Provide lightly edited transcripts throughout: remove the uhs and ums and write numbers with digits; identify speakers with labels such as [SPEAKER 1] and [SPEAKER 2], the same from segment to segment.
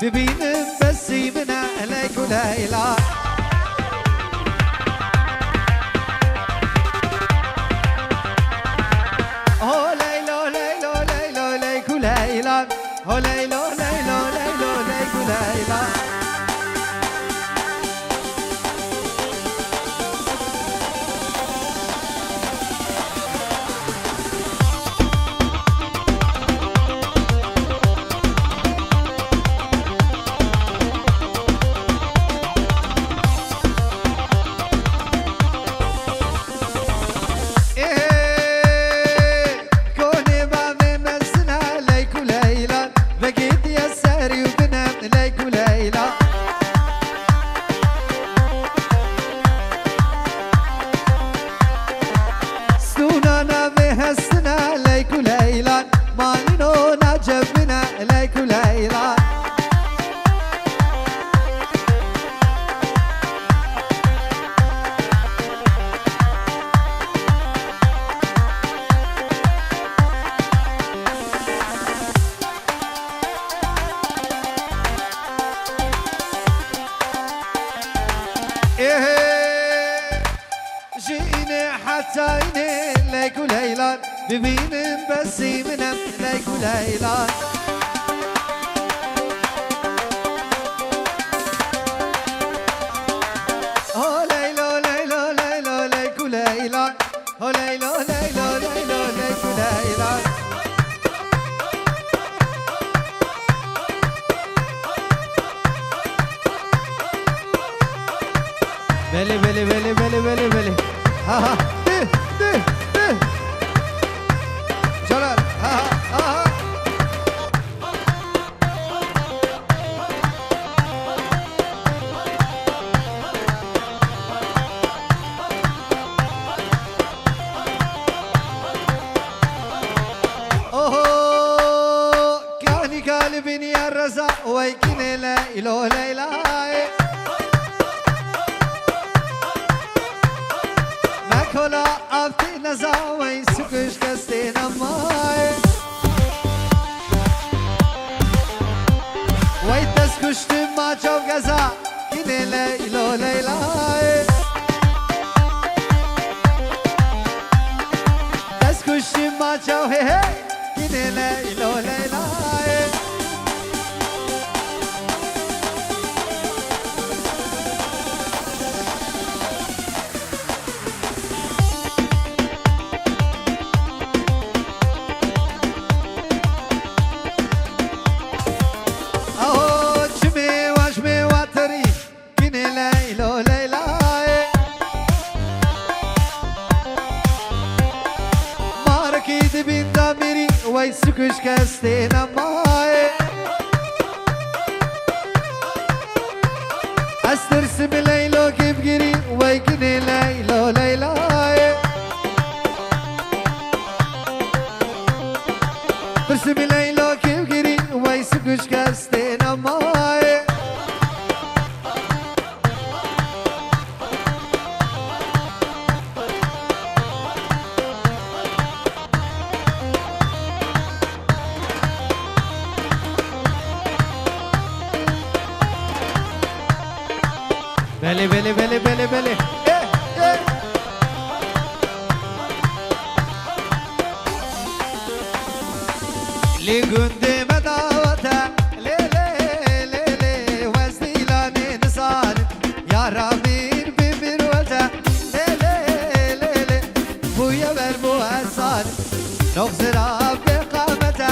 [SPEAKER 1] ببینم بسی من علیک و لیلا Oh لیلا لیلا لیلا لیک و لیلا Oh لیلا لیلا لیلا لیک و لیلا ببینم بسی منم لیک و لیلا Oh لیلا لیلا لیلا لیک و لیلا Oh لیلا لیلا لیلا لیک و لیلا بله بله بله بله بله بله ها ها ده ده ده جلال ها ها اوه كاني قلبي يا الرزاق ويكني لا اله الا الله كلا أفتي نزاوي سكش كستينا ماي ويتسكشت ما جو غزا كني ليلو ليلاي تسكشت ما جو هي هي كني ليلو ليلاي وای سکوش کسته نمای از ترسم لیلا که بگیری وای کنه لیلا لیلای ترسم لیلا که بگیری وای سکوش کسته نمای بله بله بله بله بله لگنده مداوته لیلی لیلی وزدیلانی نزان یا رامین بمیروته لیلی لیلی بویا بر موزان نغزرا بقامته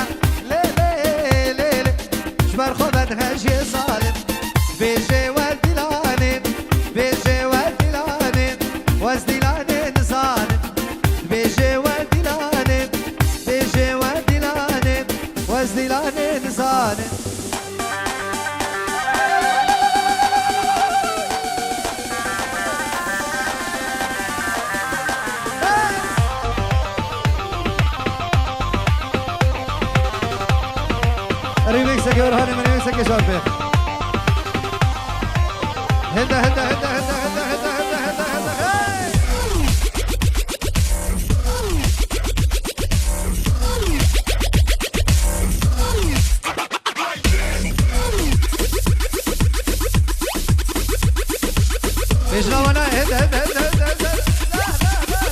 [SPEAKER 1] لیلی لیلی شبر خوبت هشی صالم بیجه ودیلانی بیجه ودیلانی وزدیلانی نزان بیجه ودیلانی بیجه ودیلانی وزدیلانی نزان ريميكس كبر هاني من ريميكس كشار به هدا هدا هدا هدا هدا هدا هدا هدا هدا اجنوانا هد هد هد هد هد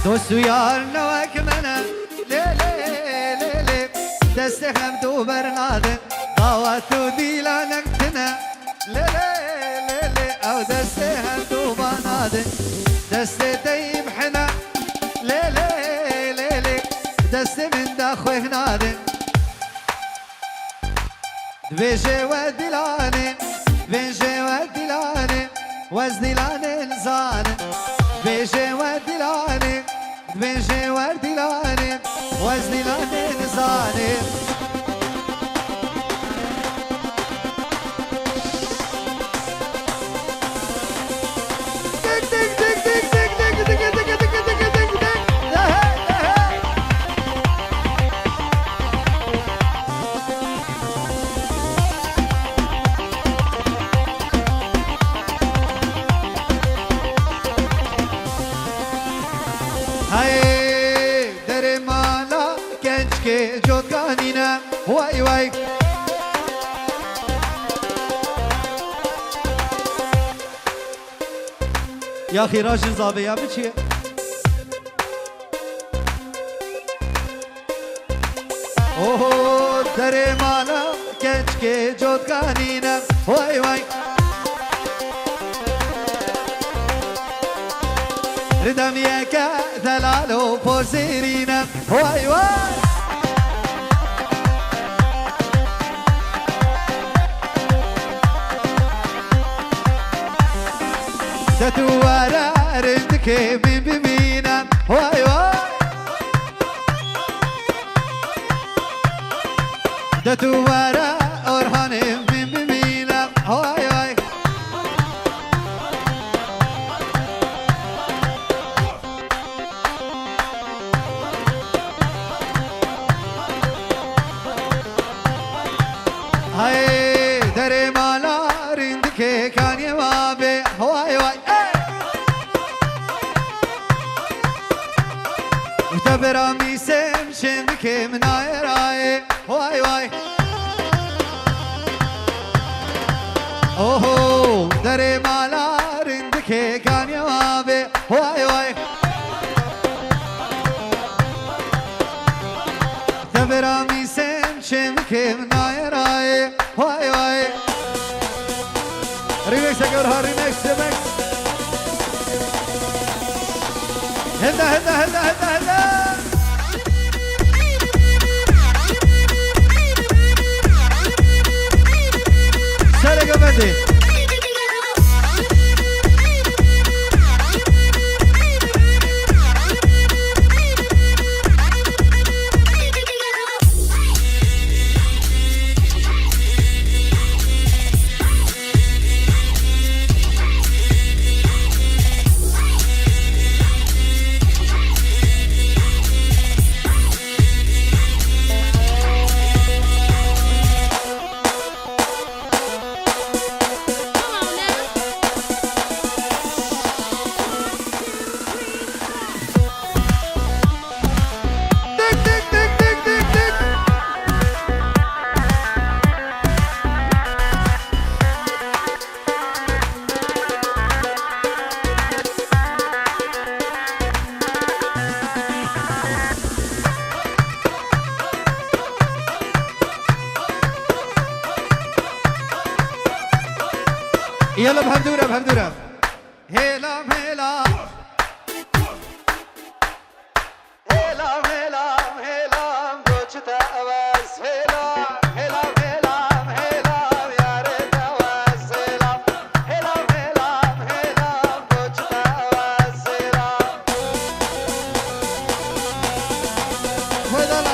[SPEAKER 1] دوستو یار نوک منه لیلی لیلی دست هم دو برنادن دعوتو دیلانک تنه لیلی لیلی او دست هم دو بنادن دست دیم حنا لیلی لیلی دست من دا خوه نادن دویجه و دیلانه دویجه و دیلانه وز دیلانه نزانه دویجه و دیلانه بيجي وردي لاني وزني لاني نزاني دك دك دك دك دك دك دك دك دك دك دك دك هاي دري مالا كنشكي جود كانينا واي واي يا اخي راجل زابي يا بچي اوه دري مالا كنشكي جود كانينا واي واي ردم يكا ثلالو فوزيرينا واي واي تتوارا رندكي من بمينا واي واي تتوارا أورهاني من بمينا واي واي هاي دري مالا رندكي كان يوابي واي واي وتبرامي سم شندكي من راي واي واي اوه دري مالا رندكي كان يوابي واي واي تبرامي سم شندكي من راي واي واي ريمكس اقولها ريمكس ريمكس هدا هدا هدا هدا هدا سرقة بدي يلا بهمدورة بهمدورة هلا هلا هلا هلا هلا دوشتا أواز هلا هلا هلا هلا يا ريت أواز هلا هلا هلا هلا دوشتا أواز هلا ولا لا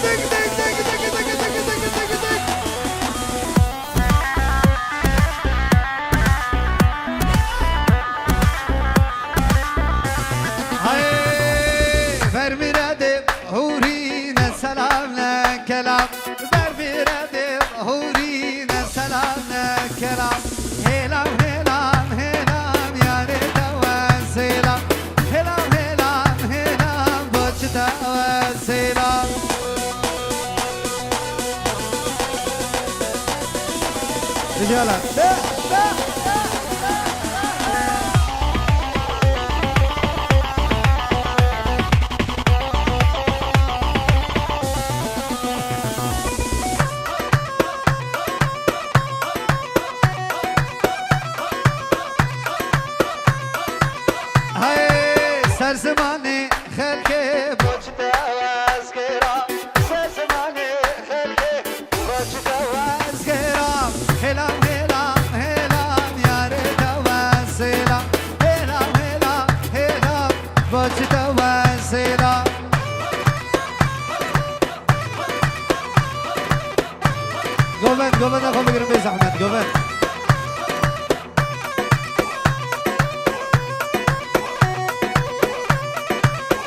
[SPEAKER 1] دك دك دك دك دك دك دك دك دك دك مثلا زماني خلقي بوجده وازقرا زماني خلقي بوجده وازقرا هلام هلام هلام يا ريت وازلا هلام هلام هلام بوجده وازلا قومن اخو بقرب بزحمت قومن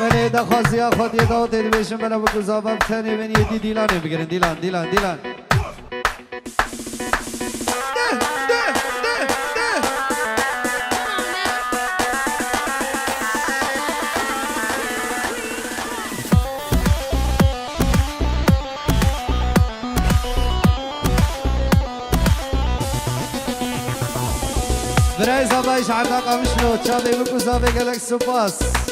[SPEAKER 1] من دخواستی خود یه داو تلویزیون بنا بگذارم تنی من یه دیلانه بگیرن دیلان برای زبایش عرق امشلو چابه بگذارم گلک سپاس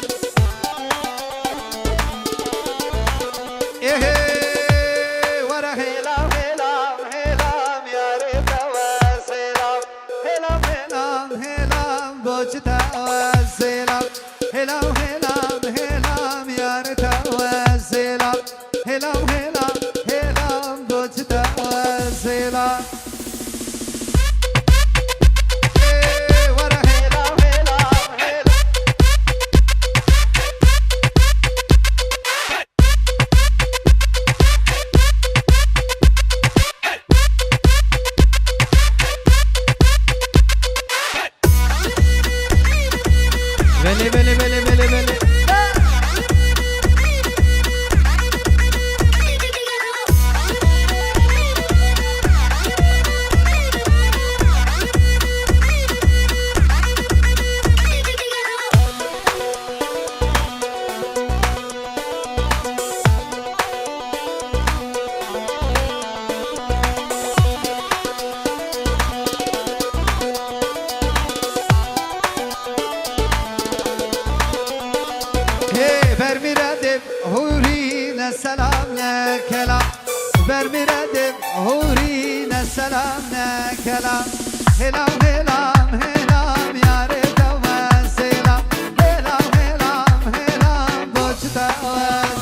[SPEAKER 1] بله برمیردم هوری نسلام نکلام برمیردم هوری نسلام نکلام هلام هلام هلام یار دوام سلام هلام هلام هلام بوجتا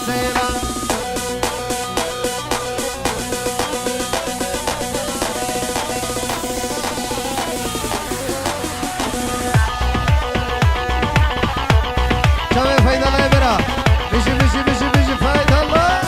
[SPEAKER 1] سلام شوی فایده الله برا بيجي فايد الله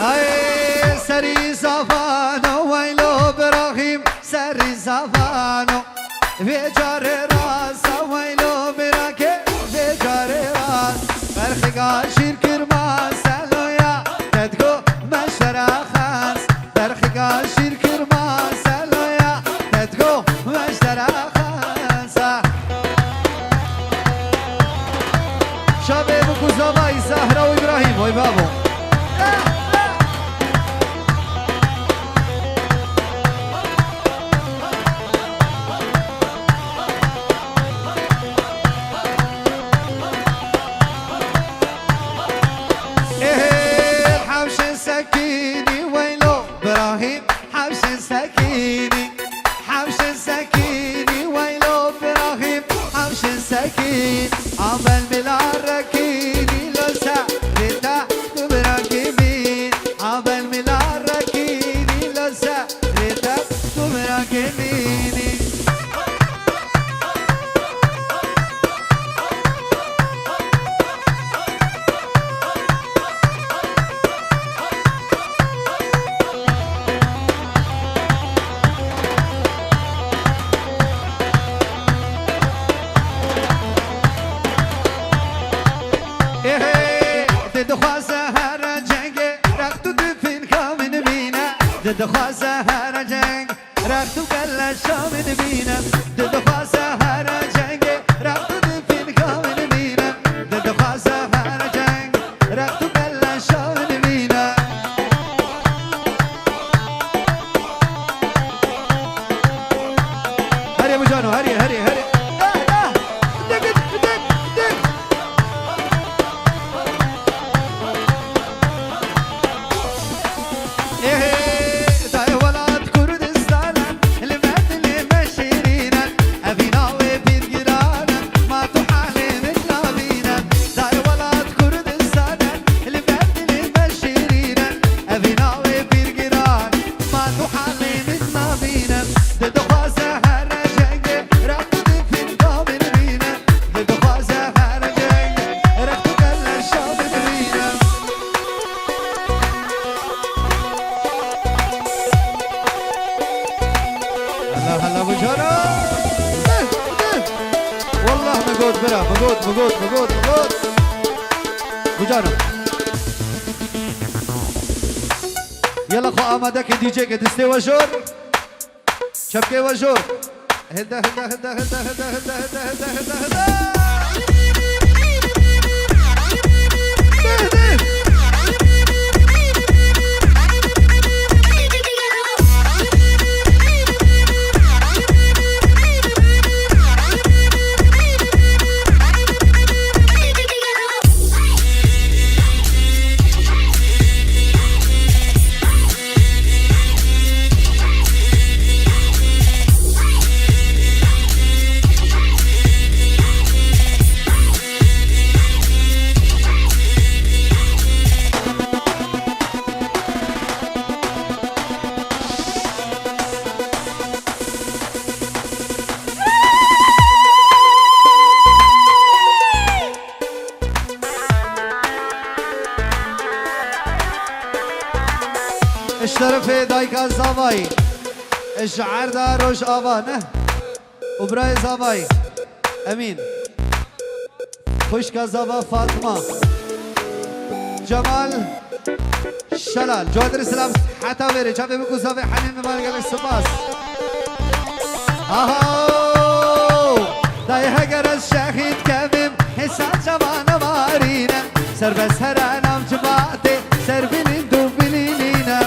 [SPEAKER 1] اي سري زفانو ويلو ابراهيم سري زفانو بيجار راس ويلو براكي بيجار راس برخي شير كرما سلويا تدقو مشرا خاص برخي شير كرما سلويا تدقو مشرا خاص شباب كوزاوي زهرا وابراهيم وي بابو سكيني ويلو ابراهيم حبش سكيني حبش سكيني ويلو ابراهيم حبش سكين عمل ملاركيني لو سعدتا تبراكمين عمل ملاركيني لو سعدتا تبراكميني دخوا سهر جنگ رختو کل شامن بینم دخوا سهر جنگ رختو دفین کامن بینم موجود بجانب. يلا خو آمادك دي جي دستي وجور شبكي وجور. هدا هدا هدا هدا هدا هدا هدا هدا هدا هدا اشترفي دايكا زافاي الشعر داروش آبانه وبراي زافاي امين خوشكا زافا فاطمة جمال شلال جوادر السلام حتى ويري شافي بكو زافي حنين مالك السباس اهو دايها قرس شاهد كميم حسان جوان مارينا سر بس هرانام جماعتي سر بلين دو بلينينا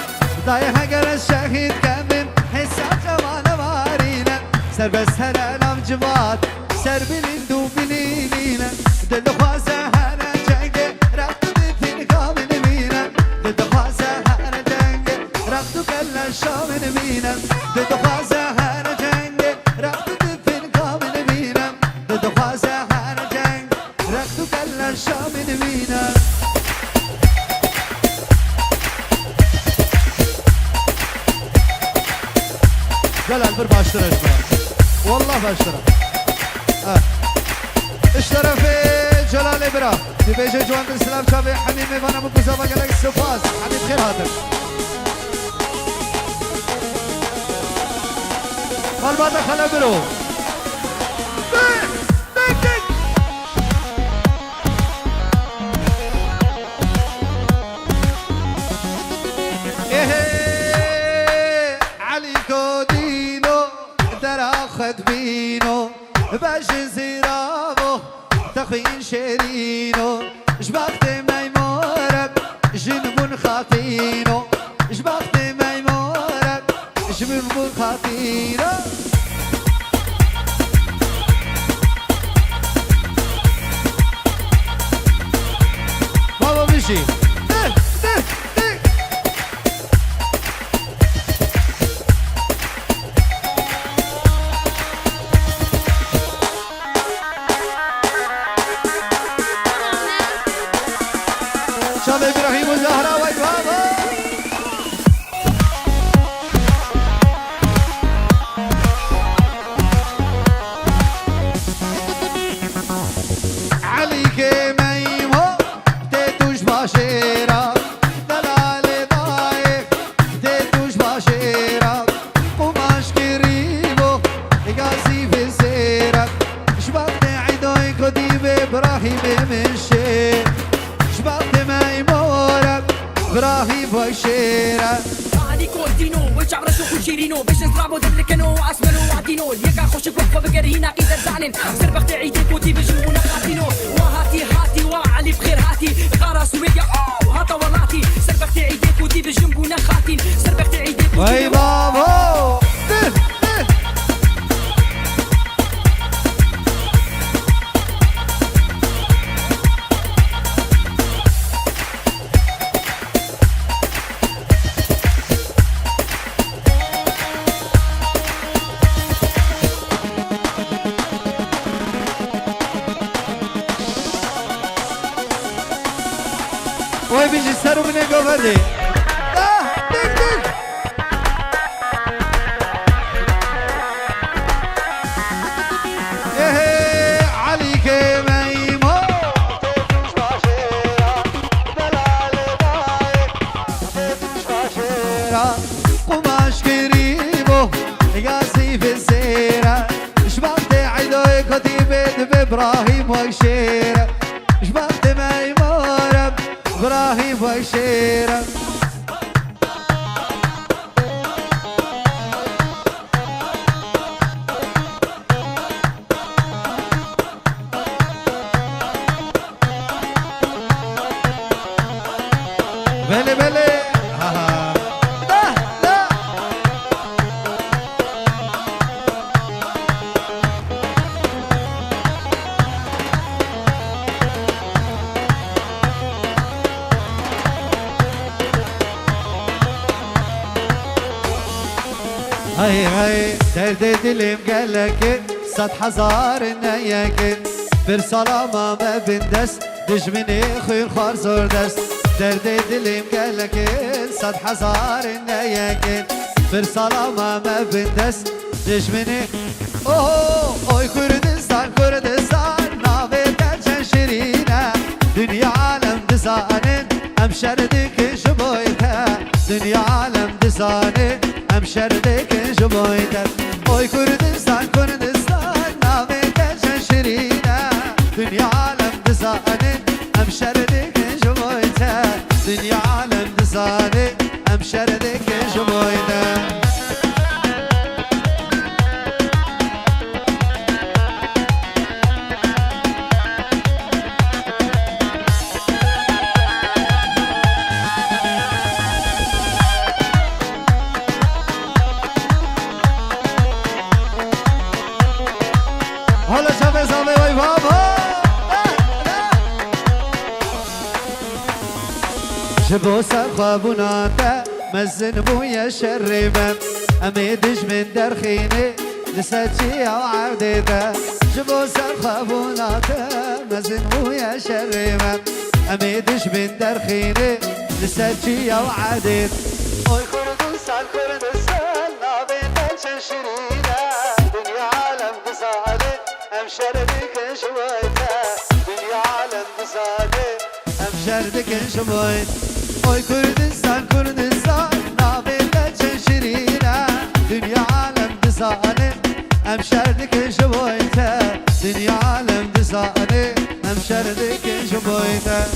[SPEAKER 1] دايها قرس شاهد كميم حسان جوان مارينا سر بس هرانام جماعت سر بلين دو بلينينا دل خوازة هانا جنگه رفتو دفين كامل مينا دل خوازة هانا جنگه رفتو كلا شامل مينا دل خوازة هانا جنگه رفتو دفين كامل مينا دل خوازة هانا جنگه رفتو كلا شامل مينا جلال بر باشتر والله باشتر اشترفي جلال ابرا تبيجي جوان السلام شافي حميمي وانا مكوزا بقالك السفاس حبيب خير هاتف والبعد خلا برو ايه عليكو دينو دراخت بينو باش زيرابو تخين شيرينو جبخت ميمورك جنبون خاطينو جبخت ميمورك جنبون خاطينو بابا مشي شاب ابراهيم وزهرة وجوابه عليك ميمو تيتوش باشيرا دلال بايك تيتوش باشيرا قماش قريبو قاسي في سيرك شبابت عيدوي كديب ابراهيم مشي شبابت ميمورك ابراهيم وشيرة
[SPEAKER 2] علي كولتينو وشعر سوق شيرينو باش نضربو دلكنو واسمنو وعدينو ياك خوش بوقفه بكرهينا قيد زعلن سربخت عيدي كوتي بجنبونا قاتينو وهاتي وعلي بخير هاتي غرس ويا هاتا ولاتي سربخت عيدي كوتي بجنبونا خاتين سربخت عيدي كوتي
[SPEAKER 1] وي بابو وي بيجي سرو من الجوفردي ايه عليك ميمو تيتوش باشيرا دلال بايك تيتوش باشيرا قماش قريبو قاسي في السيرة شبابت عيدوي كتيبت بابراهيم وشيرا إلهي بشيرة بلي بلي لا لا هاي درد دلم قالك صد حزار نياك بر سلامة ما بندست دجمني خير خار زور دست درد دلم قالك صد حزار نياك بر سلامة ما بندست دجمني اوه كردستان كردستان ناوي درجن شرينة دنيا عالم دزانن ام شردك جبويتها دنيا عالم دزانن ام شردك جبويتها اوي كردستان كردستان ناوي درجن شرينة دنيا عالم دزانن ام شردك جبويتها دنيا عالم دزانن ام شردك جبويتها هلا شافي صافي وي بابا جبو سخابوناتا مزن بويا شربم اميدش من درخيني لساتشي او عوديتا جبو سخابوناتا مزن بويا شربم اميدش من درخيني لساتشي او عوديت اوي كردستان كردستان نابين دلشن شرينا دنيا عالم بزادي ام شردك شويتا دنيا عالم بزادي ام شردك شويت اوي كردستان كردستان نابين دلشن شرينا دنيا عالم بزادي ام شردك شويتا دنيا عالم بزادي ام شردك شويتا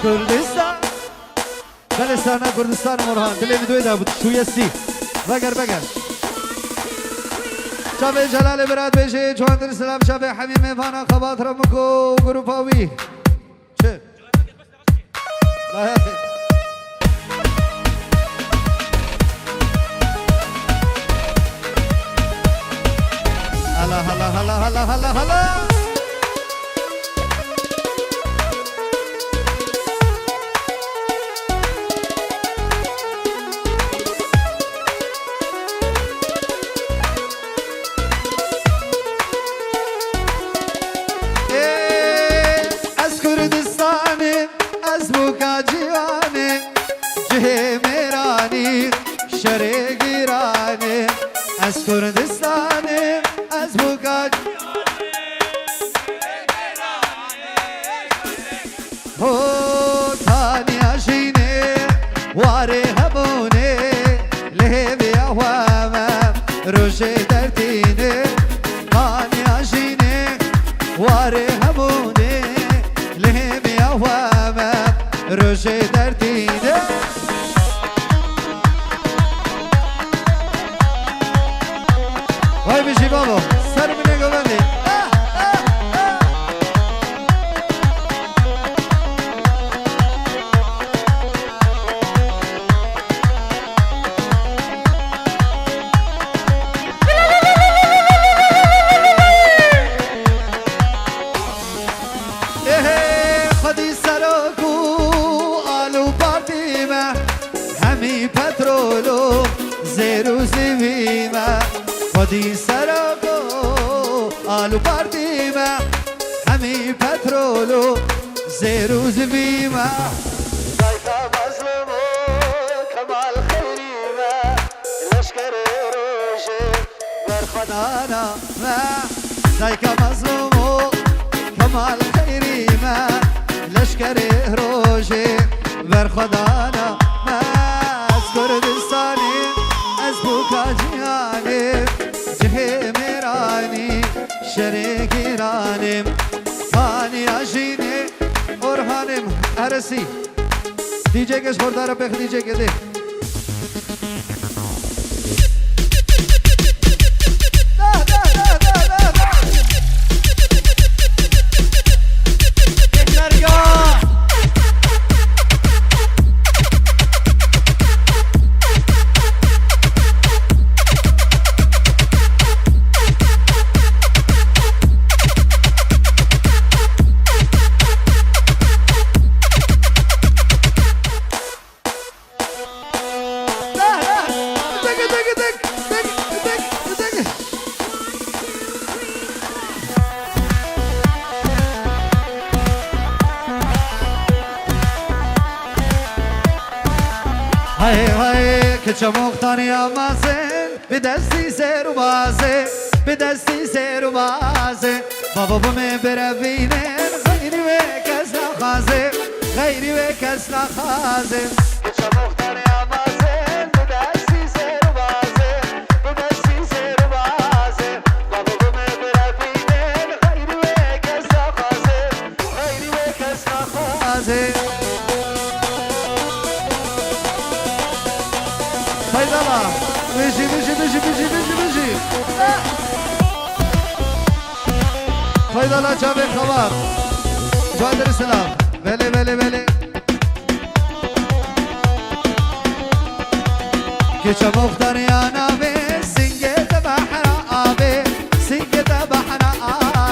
[SPEAKER 1] كردستان بلستان كردستان مرهان دلي بدوي ده شو يسي بقر بقر شافي جلال براد بيشي جواندر السلام شافي حبيبي فانا خبات رمكو غروباوي شو لا يا اخي هلا هلا هلا هلا هلا هلا از کردستانم از بوکاج هو تانیا شینه واره هبونه لهبی احوامم روش درتینه تانیا شینه واره هبونه لهبی احوامم روش درتینه وای بشی بابا سر من نگو بندی خودی سراکو آلو پارتیمه همی پترولو زیرو زیویمه خودی سراکو آلو پارتیمه همی پترولو زیرو زیویمه زایتا مظلومو کمال خیریمه لشکر روشه بر خدانا زایتا مظلومو کمال خیریمه خدانا از کردستانی از بوکاجیانی جه میرانی شریک ایرانیم فانی آجینی orhanım arası DJ geç kordara pek DJ gede Hay hay keçamoktan yamazın bir desti serubazı bir desti serubazı baba bu me berevinen gayri ve kesna khazı gayri ve kesna khazı keçamoktan yamazın bir desti serubazı bir desti serubazı baba bu me berevinen gayri ve kesna khazı gayri ve kesna khazı Haydala, beji. Haydala çabuk kavar. Çadır selam. Bele. Keçe muhtar yana be, singete bahra abi, singete bahra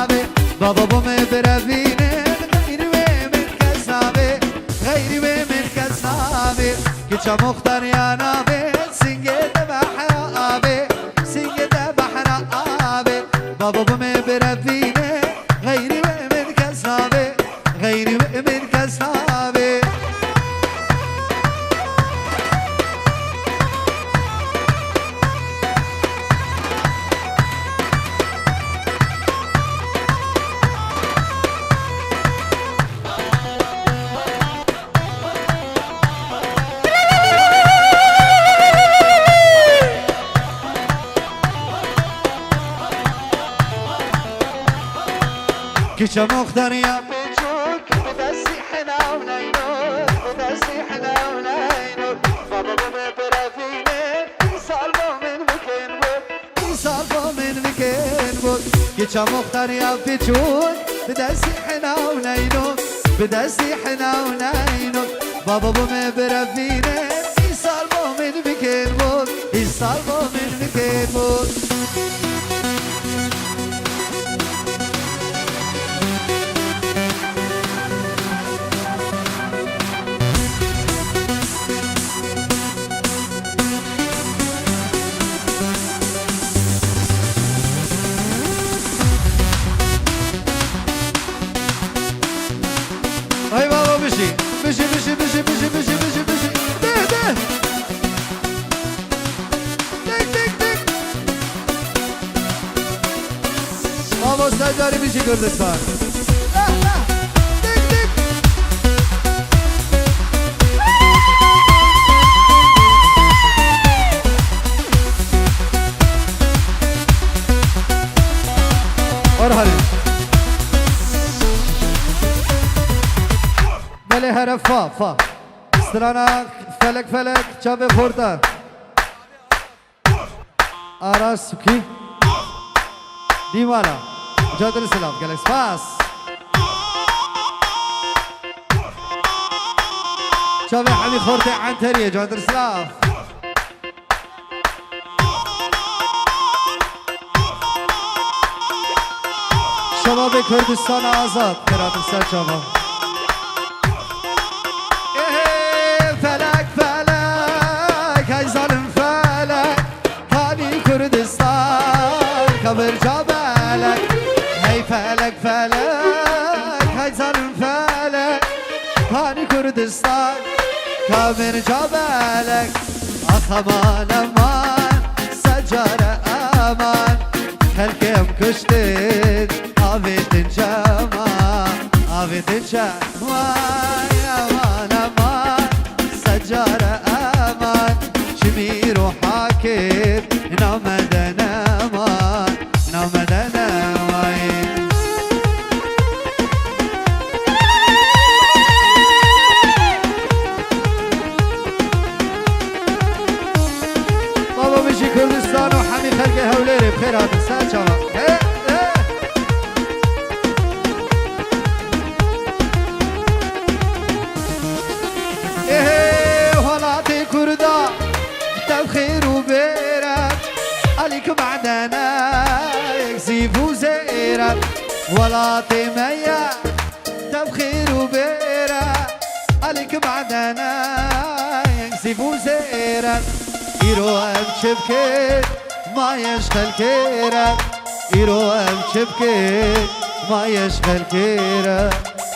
[SPEAKER 1] abi. Baba bu me berevinin, gayri ve mirkez abi, gayri ve mirkez abi. Keçe muhtar yana be. بابا بومي برفيني غيري ومن كسابي غيري ومن كسابي كيشا مختار يا بيجوك بدسي حنا ونينوك بدسي حنا ونينوك بابا بومي برافيني يسالبو من مكان بود يسالبو من مكان بود كيشا مختار يا بيجوك بدسي حنا ونينوك بدسي حنا ونينوك بابا بومي برافيني يسالبو من مكان بود يسالبو من مكان بود Ay baba bişi de tek baba sadece bişi Kurdistan tek Orhan Bele heref fa Strana felek çabe khorda Aras ki Divana Jadar selam galax fas çabe hami khorda antariye Jadar selam Şabab Kürdistan azad Kıratım serçama فلك هاي ظالم فلك هاني كردستان كبر جبلك هاي فلك هاي ظالم فلك هاني كردستان كبر جبلك أخمان أمان سجارة أمان خلقهم كشتت عبيد جمال عبيد جمال أمان شمير وحاكم نامدنا ما نامدنا وين بابا بشي كردستان وحمي خلق هوليري بخير هذا ساعة كردا تبخير وبيرك عليك بعدنا يكسيب وزيرك ولا تميا تبخير وبيرك عليك بعدنا يكسيب وزيرك يروح بشبكك ما يشغل كيرك يروح بشبكك ما يشغل كيرك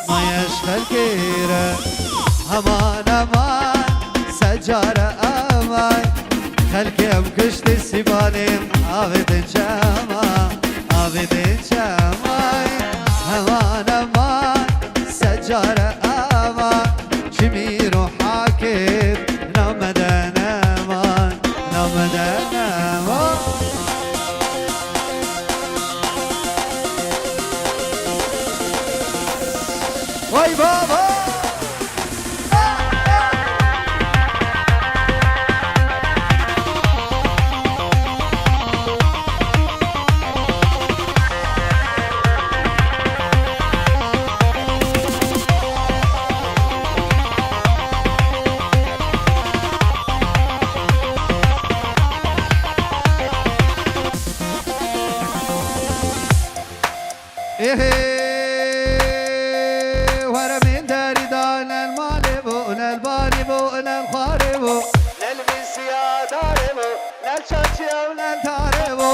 [SPEAKER 1] ما يشغل كيرك امان امان سجارة أمان خلقي أمكشت السبانين عابد جاما عابد جاما أمان أمان سجارة أمان شمير وحاكم نامدان أمان نامدان أمان واي بابا ورا من داري دانا المالبو البانيبو الخاربو للبسيا داربو للشاشيا وللتاربو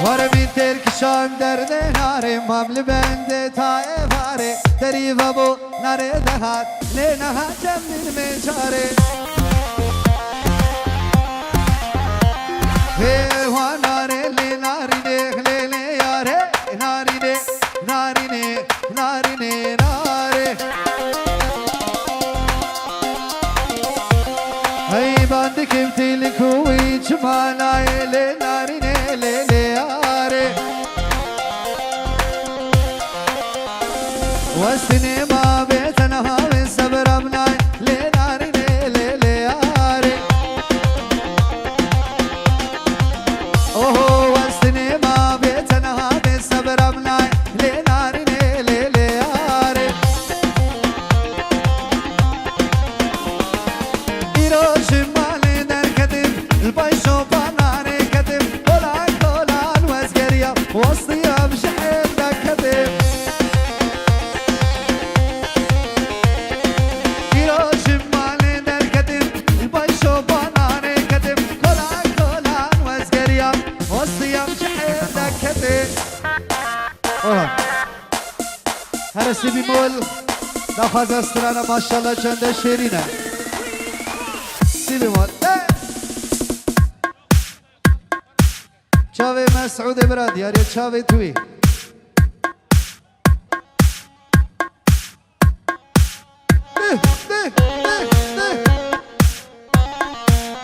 [SPEAKER 1] ورا من ترك شام درد ناري ممل بند تايفاري تريفا بو ناري دهات لينها جمن من شاري وسني ما بيتنا من صبر ابناي لناري ليلي ياري اوه وسني ما بيتنا من صبر ابناي لناري ليلي ياري يروش مالي نركتب البايشو باناري كتب كولان كولان وزقريا وسطيا بشحن كتب هرسي بمول نفذ استرانا ما شاء الله چند شیرینه سی بمول چاوه مسعود براد یاری چاوه توی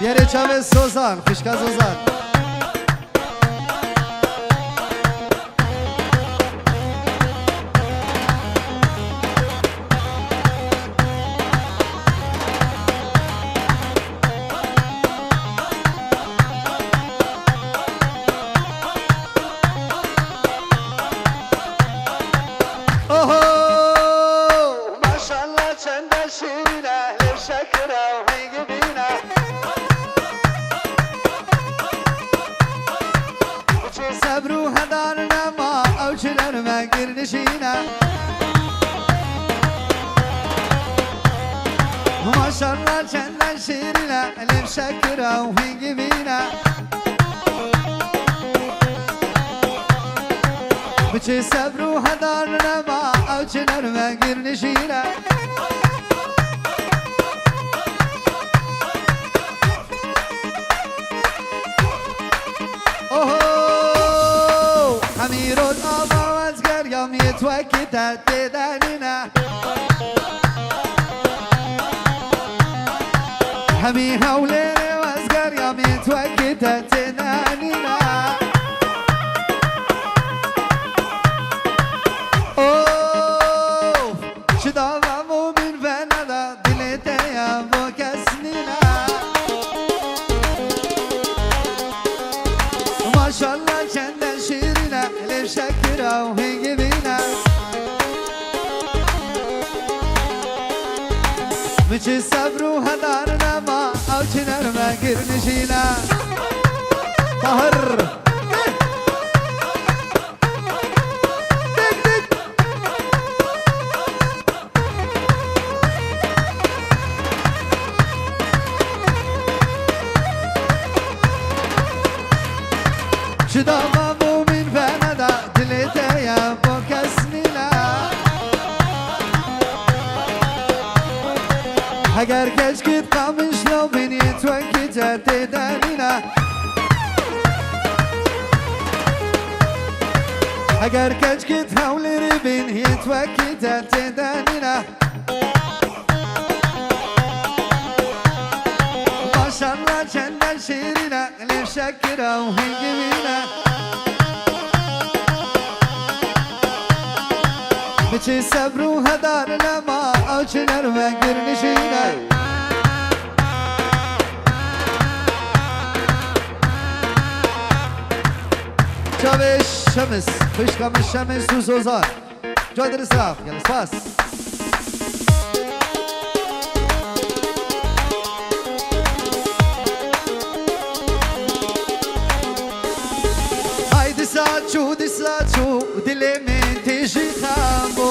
[SPEAKER 1] یاری چاوه سوزان فشکا سوزان صبرو هدارنا ما او چلر ما گرنشینا ما شاء الله چندن شیرینا لب شکر او هنگی بینا بچه صبرو هدارنا ما او چلر ما گرنشینا أمير الأبا وزقر يوم يتوكد تدانينا حميها وليلي واسقر يا ميت وقتها تنانينا اوه شدابا مو من فندا دليتا يا بوك سنينا ما شاء الله كان شيرنا ليش شكرا وهي بينا مش الصبر وهدارنا ما او شنر ما قرنشينا طهر شدابا مو من فندا دليتا يا بوك اسمينا اگر کشکت قامش لو بینی تو که جرده دانینا اگر کشکت حولی ری بینی تو که جرده دانینا ماشالله چند شیرینا لی شکر و هنگینا بچه صبر و هدار لما او چنر و گرنشینا شابش شمس فشكم الشمس وزوزان جود الاسراف يلا سباس هايدي ساتشو دي ساتشو دلي من تيجي خامبو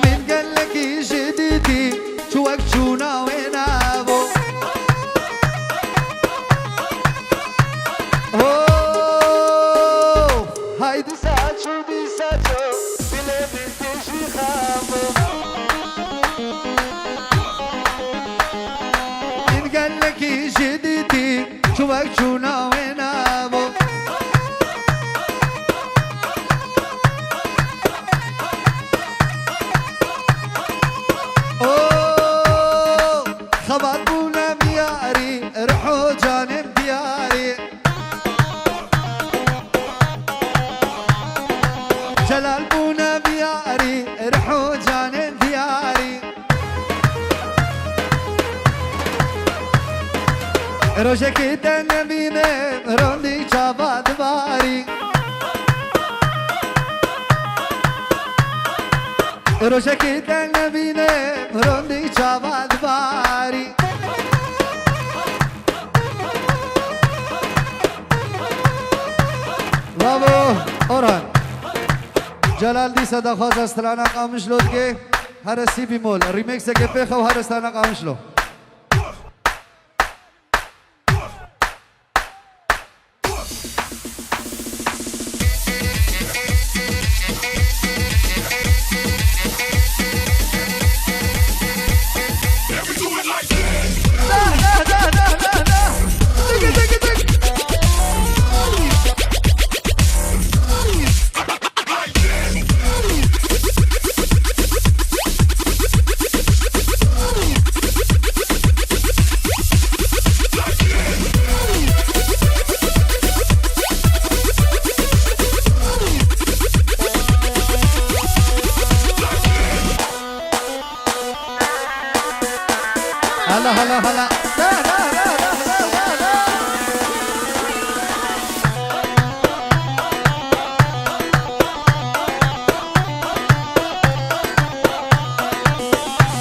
[SPEAKER 1] من قال لك جديدي شوك شونا وينابو اوه هايدي ساتشو دي ساتشو دلي من تيجي خامبو من قال لك جديدي شوك شونا وينابو خبر بونا بياري رحو جانب دياري جلال بونا بياري رحو جانب دياري روشك تنبيني روندي شابات باري روشك تنبيني روندي شابات باري برافو اوران جلال دي صدا خواز استرانا قامش لود که هر سی بیمول ریمیکس که پیخ و هر استرانا قامش لو هلا هلا هلا لا لا لا لا لا لا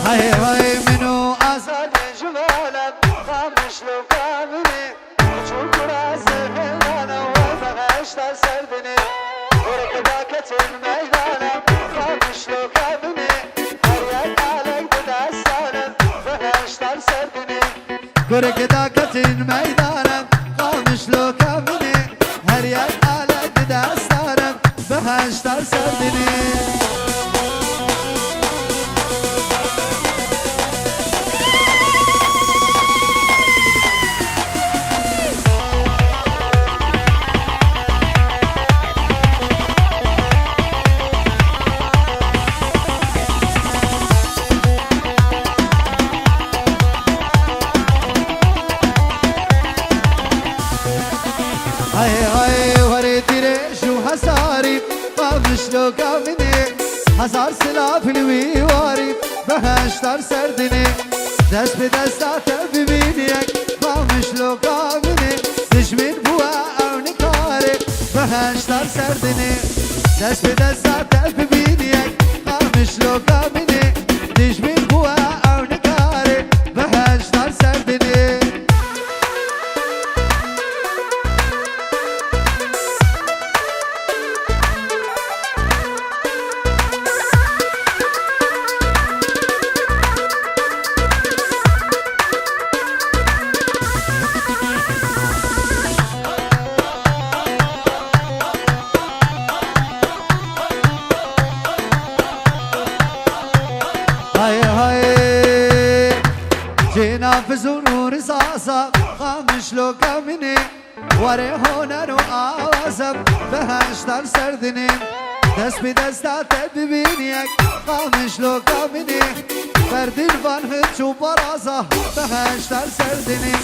[SPEAKER 1] هاي هاي منو أسد جمالك خامش لو كاملي شوف راسي وانا وفغشت سردني وركبك الميدان خامش لو كاملي هريت عليك بدأسانك فغشت سردني وركبك الميدان خامش لو كاملي هريت عليك بدأسانك فغشت سردني شلوکا منی هزار سلاف الوی وارد بهشتر سردنی دست به دستات ببینیک قام شلوکا منی دشمن بوا او نکاره بهشتر سردنی دست به دستات ببینیک قام شلوکا منی دشمن بوا او نکاره بهشتر سردنی في زنور صاصة خامش لو كامني وري هونر وآوازب بهشتر سردني دست بدستات ببينيك خامش لو كامني فردين فانهت شو برازة بهشتر سردني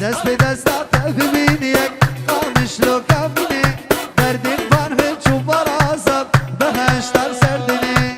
[SPEAKER 1] دست بدستات ببينيك خامش لو كامني فردين فانهت شو برازة بهشتر سردني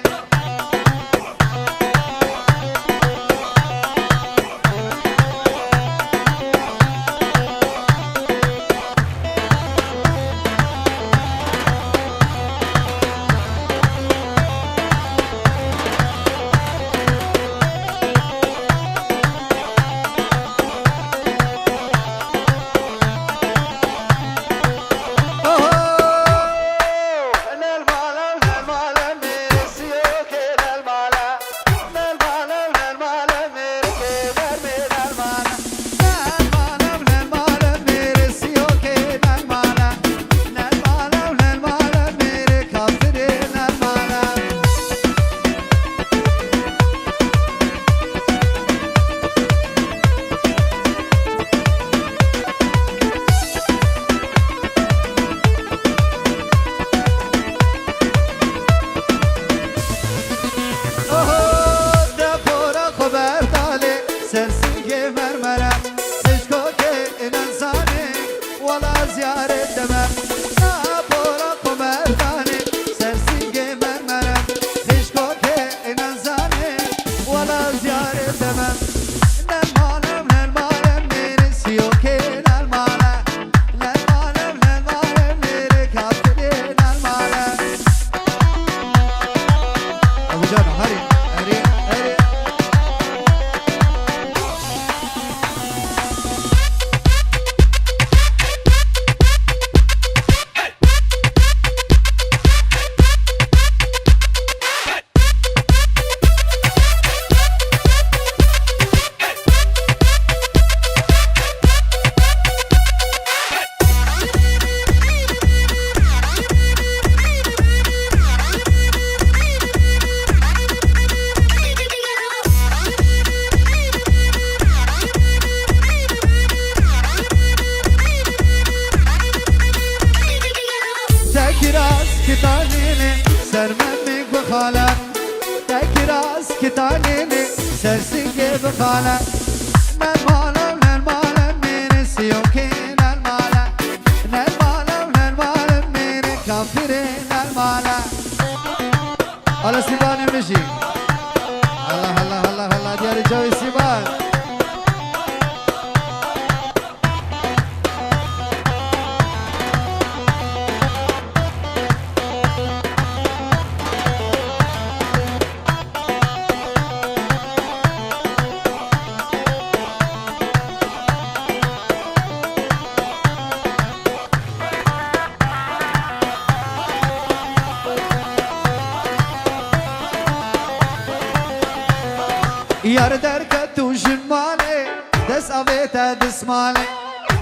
[SPEAKER 1] یار در کتو جماله دست آویتا دست ماله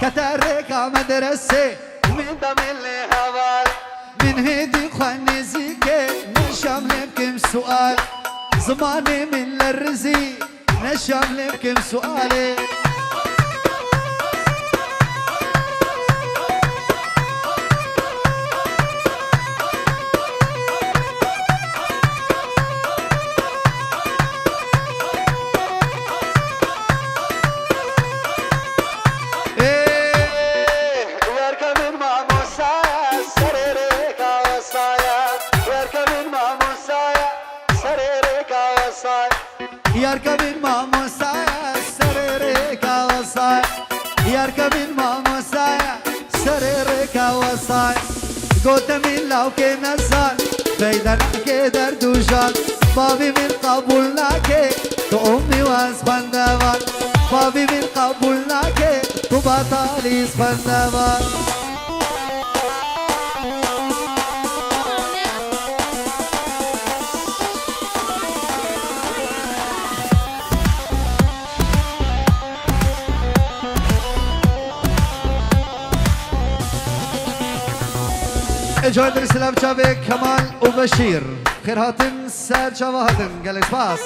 [SPEAKER 1] کتره کا مدرسه من دمل حوال من هدي خواني زيكي نشام لكم سؤال زماني من الرزي نشام لكم سؤالي يركبين ما مسايا سريرك وصاي يركبين ما مسايا سريرك وصاي قلت من لو كنا صار فايدة نحكي دردوشان بابي من قبولناك تو أمي واسفندوان بابي من قبولناك تو بطالي اسفندوان جواد السلام شابك كمال وبشير خير هاتن سار شواهدن قالك باس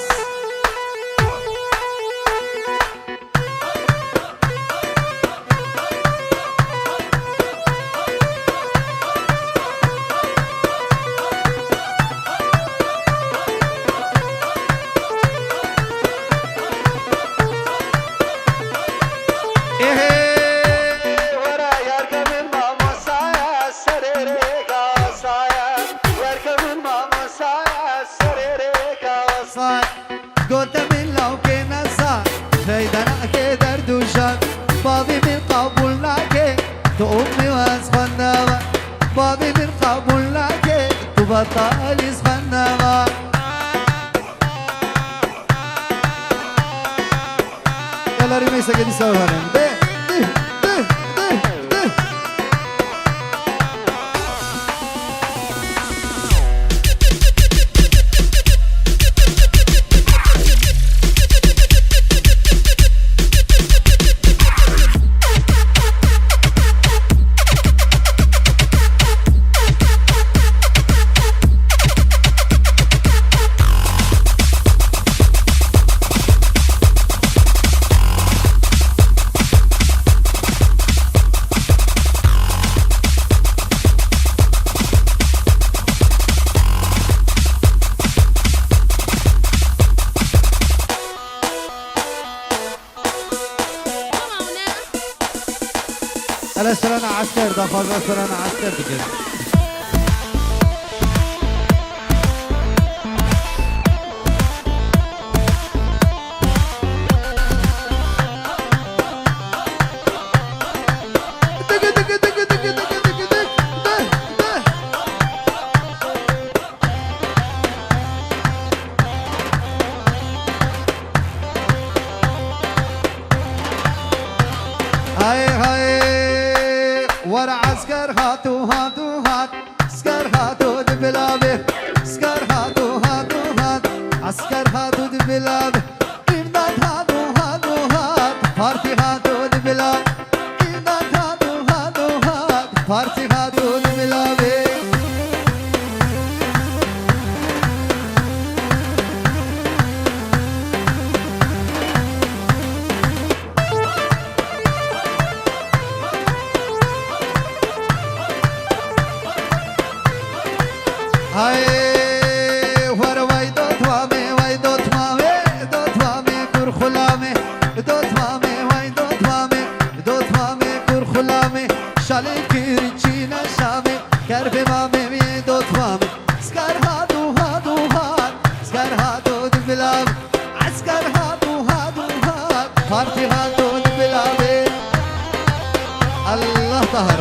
[SPEAKER 1] قلت من لو كنا صار فايدنا كدر دوشان بابي من قبولناك تو أمي واسفندوان بابي من قبولناك تو بطالي اسفندوان يلا ريميسا قد يسوهرن ده على سرنا عسكر داخل سرنا عسكر بكده هاي هاي ورا عسكر هاتو هاتو هات عسكر هاتو دبلابه عسكر هاتو هاتو هات عسكر هاتو دبلابه إمداد هاتو هاتو هات بارتي هاتو دبلابه إمداد هاتو هاتو هات بارتي هاتو دبلابه هاي ور ويدوت وامي ويدوت مامي دوت مامي كور خلامي دوت مامي ويدوت مامي دوت مامي كور خلامي شالي كيرچينا شامي كرب مامي دوت مامي سكر هادو هادو هاد سكر هادو دبلام عسكر هادو هادو هاد بارتي هادو دبلامي الله طهر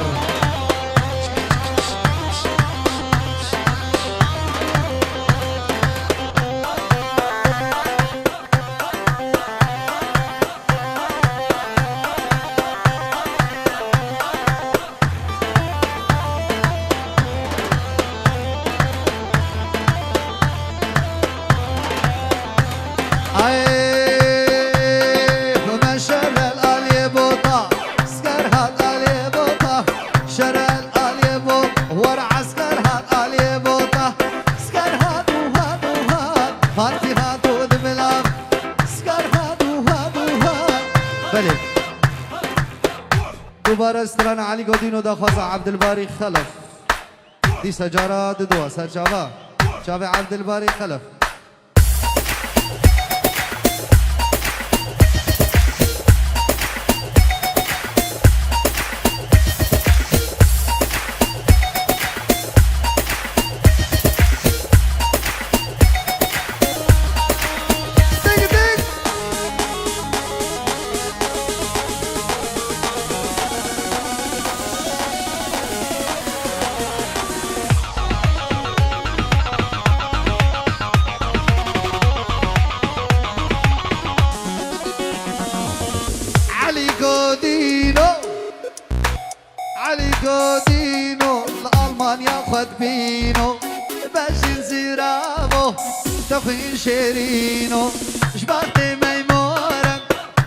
[SPEAKER 1] دوباره استران علي گودینو دا خواز عبد الباری خلف دی سجاره دو سر جاوه عبد الباری خلف وان ياخد بينو باش نزيرابو تخين شيرينو جبعتي ميمورة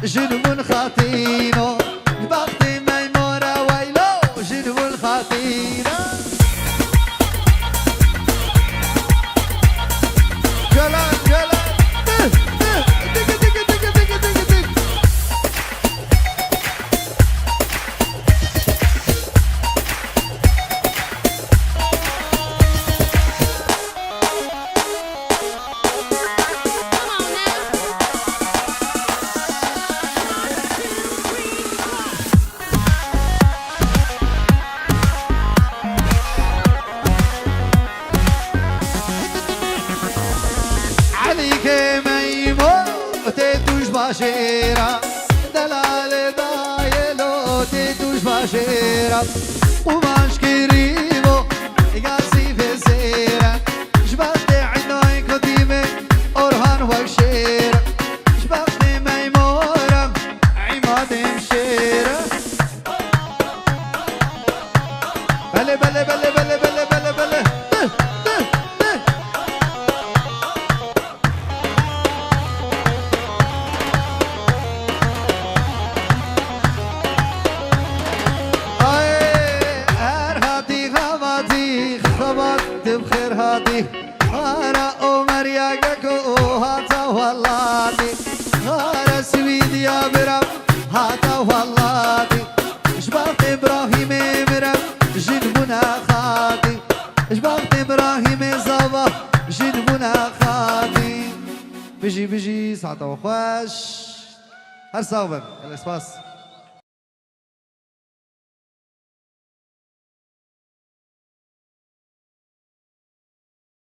[SPEAKER 1] جنون خاطينو جبعتي ميمورة ويلو جنون خاطينو جلال جلال دق دق دق دق دق دق عليك ميمو تدوش باشيرة دلال دايلو تدوش باشيرة وماش كريمو قاسي في السيرة جبت عيناي قديمة أورهان وكشيرة جبت ميمورة عماد مشيرة بلي بلي بلي بلي بلي بلي بلي بخير هادي هارا عمر يا جاكو هاتا والله هارا سويد يا برام هاتا والله جبرت ابراهيم برام جنبنا خادي جبرت ابراهيم زوا جنبنا خادي بيجي ساعة وخواش هر صوبك الاسباس